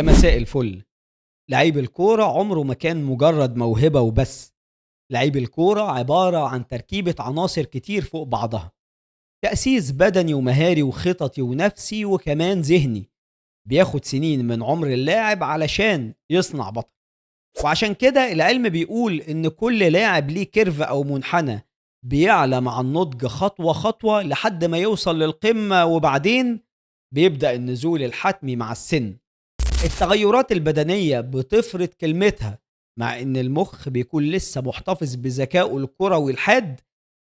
يا مساء الفل. لعيب الكورة عمره ما كان مجرد موهبة وبس. لعيب الكورة عبارة عن تركيبة عناصر كتير فوق بعضها، تأسيس بدني ومهاري وخططي ونفسي وكمان ذهني. بياخد سنين من عمر اللاعب علشان يصنع بطل. وعشان كده العلم بيقول إن كل لاعب ليه كيرف أو منحنى بيعلى مع النضج خطوة خطوة لحد ما يوصل للقمة، وبعدين بيبدأ النزول الحتمي مع السن. التغيرات البدنية بتفرض كلمتها، مع إن المخ بيكون لسه محتفظ بذكائه الكروي الحاد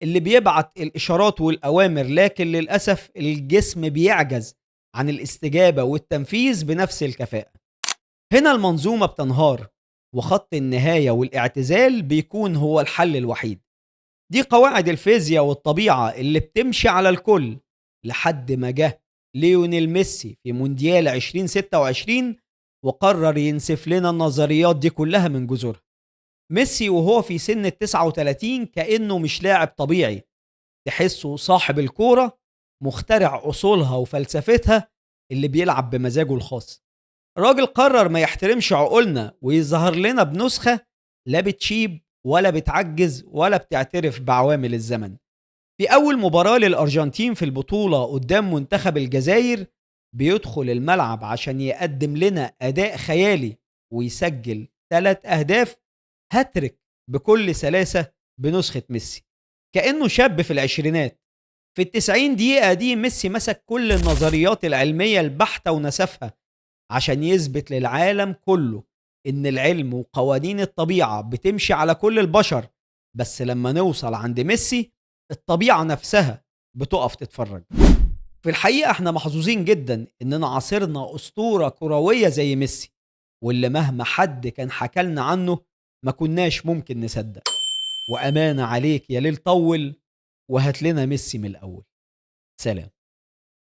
اللي بيبعت الإشارات والأوامر، لكن للأسف الجسم بيعجز عن الاستجابة والتنفيذ بنفس الكفاءة. هنا المنظومة بتنهار، وخط النهاية والاعتزال بيكون هو الحل الوحيد. دي قواعد الفيزياء والطبيعة اللي بتمشي على الكل، لحد ما جه ليونيل ميسي في مونديال 2026 وقرر ينسف لنا النظريات دي كلها من جذورها. ميسي وهو في سن ال 39 كأنه مش لاعب طبيعي، تحسه صاحب الكورة، مخترع أصولها وفلسفتها، اللي بيلعب بمزاجه الخاص. راجل قرر ما يحترمش عقولنا ويظهر لنا بنسخة لا بتشيب ولا بتعجز ولا بتعترف بعوامل الزمن. في أول مباراة للأرجنتين في البطولة قدام منتخب الجزائر، بيدخل الملعب عشان يقدم لنا أداء خيالي ويسجل 3 أهداف، هاتريك بكل سلاسة بنسخة ميسي، كأنه شاب في العشرينات. في ال90 دقيقة دي ميسي مسك كل النظريات العلمية البحتة ونسفها عشان يثبت للعالم كله إن العلم وقوانين الطبيعة بتمشي على كل البشر، بس لما نوصل عند ميسي الطبيعة نفسها بتقف تتفرج. في الحقيقة احنا محظوظين جدا إننا عاصرنا أسطورة كروية زي ميسي، واللي مهما حد كان حكالنا عنه ما كناش ممكن نصدق. وأمانة عليك يا ليل طول، وهات لنا ميسي من الأول. سلام.